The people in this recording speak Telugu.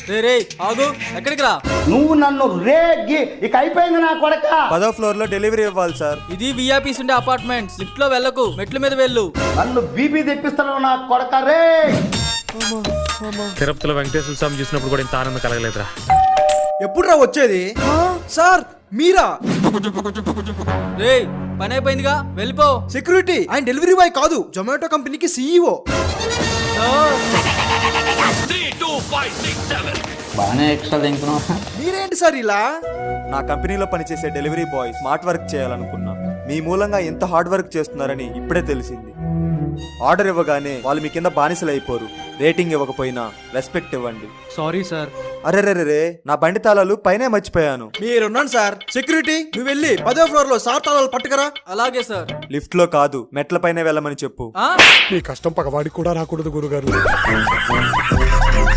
రే ఆగు, ఎక్కడికి రా? నువ్వు నన్ను రేగి ఇక అయిపోయింది నా కొడక. 10వ ఫ్లోర్ లో డెలివరీ ఇవ్వాలి సార్. ఇది విఐపీస్ ఉండే అపార్ట్మెంట్స్. లిఫ్ట్ లో వెళ్ళకు, మెట్ల మీద వెళ్ళు. నన్ను బీపీ తెప్పిస్తాను నా కొడక రే. తిరుపతిలో వెంకటేశ్వర స్వామి చూసినప్పుడు కూడా ఇంత ఆనందం కలగలేదురా. ఎప్పుడు రా వచ్చేది? సార్ మీరా? రే పని అయిపోయిందిగా, వెళ్ళిపో. సెక్యూరిటీ, ఆయన డెలివరీ బాయ్ కాదు, జొమాటో కంపెనీకి సీఈఓ. బాగానే ఎక్స్ట్రా తింటున్నావు. మీరేంటి సార్ ఇలా? నా కంపెనీలో పనిచేసే డెలివరీ బాయ్ స్మార్ట్ వర్క్ చేయాలనుకున్నా. మీ మూలంగా ఎంత హార్డ్ వర్క్ చేస్తున్నారని ఇప్పుడే తెలిసింది. ఆర్డర్ ఇవ్వగానే వాళ్ళు మీ కింద బానిసలు అయిపోరు. రేటింగ్ ఇవ్వకపోయినా రెస్పెక్ట్ ఇవ్వండి. Sorry sir. అరెరెరే, నా బండి తాళాలు పైనే మర్చిపోయాను. మీరున్నాను సార్. సెక్యూరిటీ, నువ్వు వెళ్ళి 10వ ఫ్లోర్ లో సార్ తాళాలు పట్టుకరా. అలాగే సార్. లిఫ్ట్ లో కాదు, మెట్ల పైనే వెళ్ళమని చెప్పు. ఆ? మీ కష్టం పగవాడికి కూడా రాకూడదు గురుగారు.